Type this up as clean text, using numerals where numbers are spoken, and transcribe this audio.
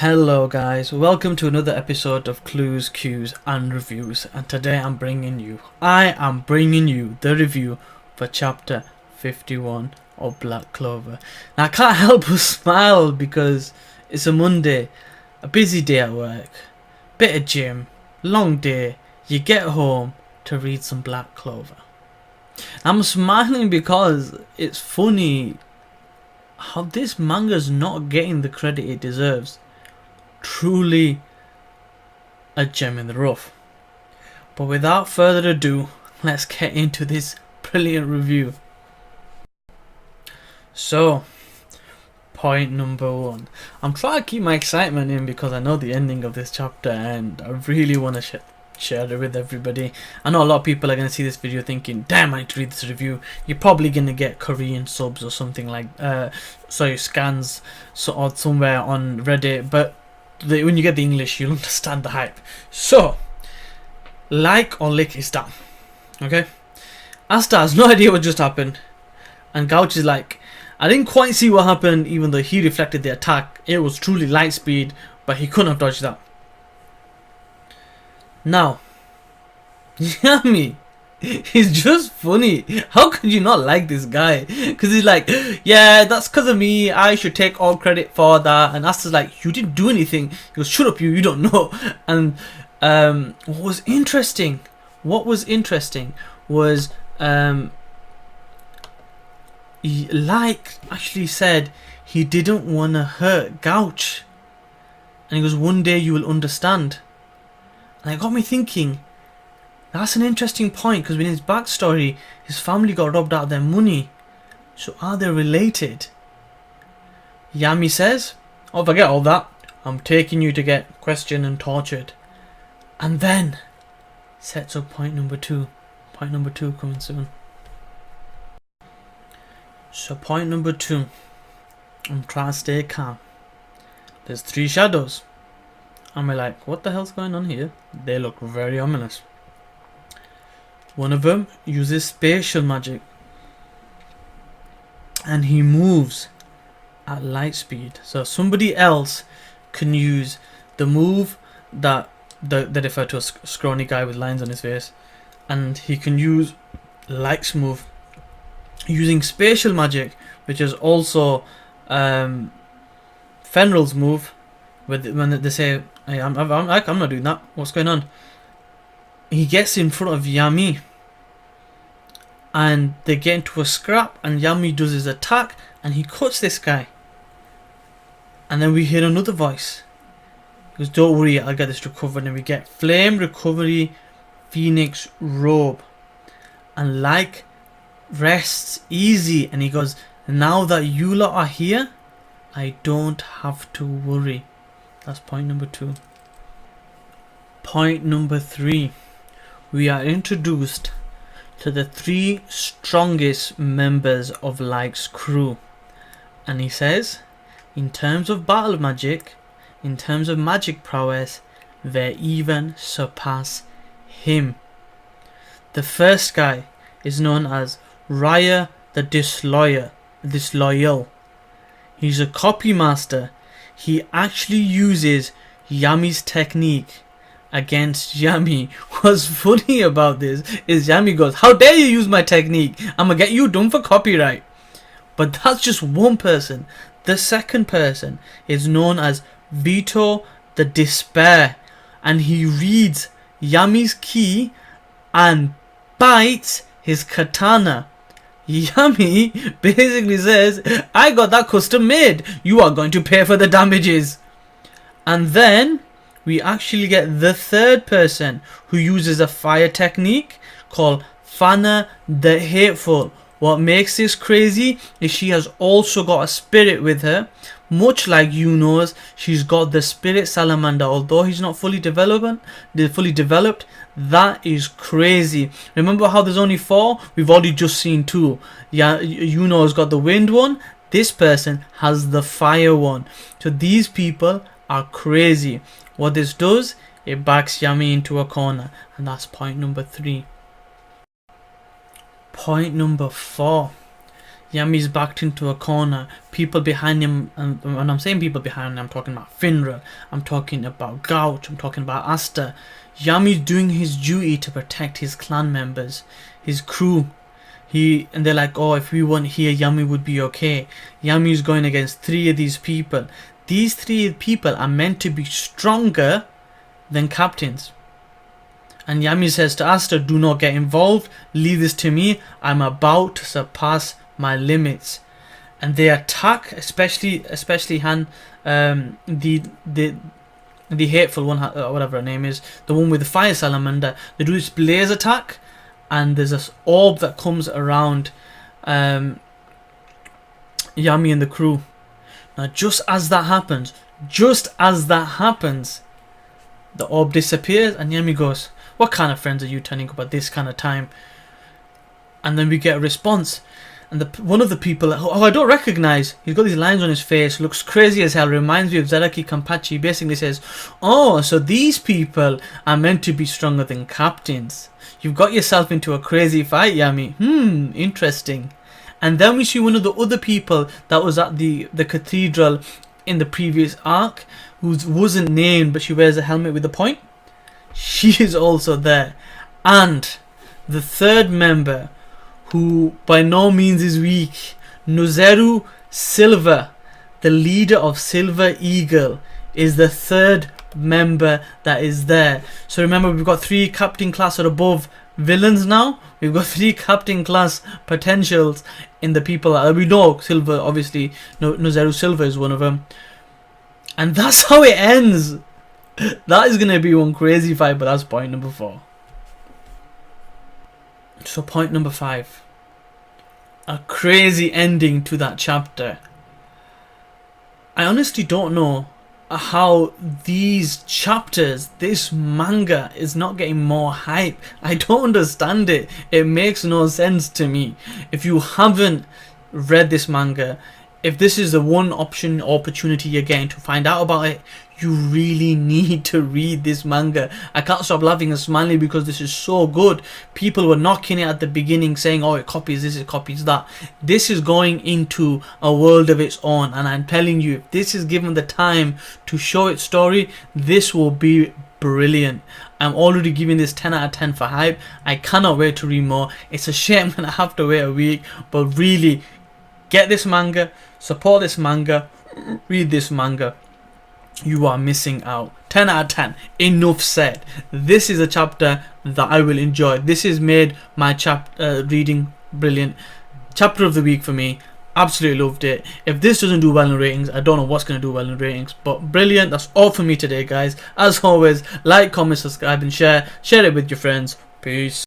Hello guys, welcome to another episode of Clues, Cues and Reviews, and today I am bringing you the review for chapter 51 of Black Clover. Now I can't help but smile because it's a Monday, a busy day at work, bit of gym, long day, you get home to read some Black Clover. I'm smiling because it's funny how this manga's not getting the credit it deserves. Truly a gem in the rough. But without further ado, let's get into this brilliant review. So, point number one. I'm trying to keep my excitement in because I know the ending of this chapter and I really want to share it with everybody. I know a lot of people are going to see this video thinking, damn, I need to read this review. You're probably going to get Korean subs or something like, scans or somewhere on Reddit, but when you get the English, you'll understand the hype. So, like or lick is down. Okay? Asta has no idea what just happened. And Gouch is like, I didn't quite see what happened, even though he reflected the attack. It was truly light speed, but he couldn't have dodged that. Now, Yami, he's just funny. How could you not like this guy? Because he's like, yeah, that's because of me. I should take all credit for that. And Asta's like, you didn't do anything. He goes, shut up, you don't know. And what was interesting was like actually said he didn't want to hurt Gouch. And he goes, one day you will understand. And it got me thinking, that's an interesting point, because in his backstory, his family got robbed out of their money. So are they related? Yami says, oh, forget all that. I'm taking you to get questioned and tortured. And then sets up point number two. Point number two coming soon. So point number two. I'm trying to stay calm. There's three shadows. And we're like, what the hell's going on here? They look very ominous. One of them uses spatial magic and he moves at light speed. So somebody else can use the move that they refer to as a scrawny guy with lines on his face, and he can use Light's move using spatial magic, which is also Fenrir's move, when they say, hey, I'm not doing that, what's going on? He gets in front of Yami and they get into a scrap, and Yami does his attack and he cuts this guy. And then we hear another voice. He goes, don't worry, I'll get this recovered. And we get Flame Recovery Phoenix Robe. And like rests easy, and he goes, now that you lot are here, I don't have to worry. That's point number two. Point number three. We are introduced to the three strongest members of Light's crew. And he says, in terms of battle magic, in terms of magic prowess, they even surpass him. The first guy is known as Raya the Disloyal. He's a copy master. He actually uses Yami's technique against Yami. What's funny about this is Yami goes, how dare you use my technique? I'm gonna get you done for copyright. But that's just one person. The second person is known as Vito the Despair, and he reads Yami's ki and bites his katana. Yami basically says, I got that custom made, you are going to pay for the damages. And then we actually get the third person who uses a fire technique called Fana the Hateful. What makes this crazy is she has also got a spirit with her. Much like Yuno's, she's got the spirit salamander. Although he's not fully developed, that is crazy. Remember how there's only 4? We've already just seen 2. Yeah, Yuno's got the wind one. This person has the fire one. So these people are crazy. What this does, it backs Yami into a corner, and that's point number 3. Point number 4. Yami's backed into a corner. People behind him, and when I'm saying people behind him, I'm talking about Finral, I'm talking about Gouch, I'm talking about Asta. Yami's doing his duty to protect his clan members, his crew. And they're like, oh, if we weren't here, Yami would be okay. Yami's going against 3 of these people. These 3 people are meant to be stronger than captains. And Yami says to Asta, do not get involved, leave this to me, I'm about to surpass my limits. And they attack, especially Han, the hateful one, whatever her name is, the one with the fire salamander. They do this blaze attack, and there's this orb that comes around Yami and the crew. Now just as that happens, the orb disappears, and Yami goes, what kind of friends are you turning up at this kind of time? And then we get a response. And one of the people, who I don't recognize, he's got these lines on his face, looks crazy as hell, reminds me of Zaraki Kampachi, basically says, oh, so these people are meant to be stronger than captains. You've got yourself into a crazy fight, Yami. Interesting. And then we see one of the other people that was at the cathedral in the previous arc, who wasn't named, but she wears a helmet with a point. She is also there. And the third member, who by no means is weak, Nozeru Silver, the leader of Silver Eagle, is the third member that is there. So remember, we've got 3 captain class or above villains now. We've got 3 captain class potentials in the people that we know. Silver, obviously, Nozeru Silver is one of them. And that's how it ends. That is going to be one crazy fight, but that's point number 4. So point number 5. A crazy ending to that chapter. I honestly don't know how these chapters, this manga, is not getting more hype. I don't understand it. It makes no sense to me. If you haven't read this manga, if this is the one opportunity you're getting to find out about it, you really need to read this manga. I can't stop laughing and smiling because this is so good. People were knocking it at the beginning, saying, oh, it copies this, it copies that. This is going into a world of its own, and I'm telling you, if this is given the time to show its story, this will be brilliant. I'm already giving this 10 out of 10 for hype. I cannot wait to read more. It's a shame I'm going to have to wait a week, but really, get this manga, support this manga, read this manga. You are missing out. 10 out of 10. Enough said. This is a chapter that I will enjoy. This has made my reading brilliant. Chapter of the week for me. Absolutely loved it. If this doesn't do well in ratings, I don't know what's going to do well in ratings. But brilliant. That's all for me today, guys. As always, like, comment, subscribe, and share. Share it with your friends. Peace.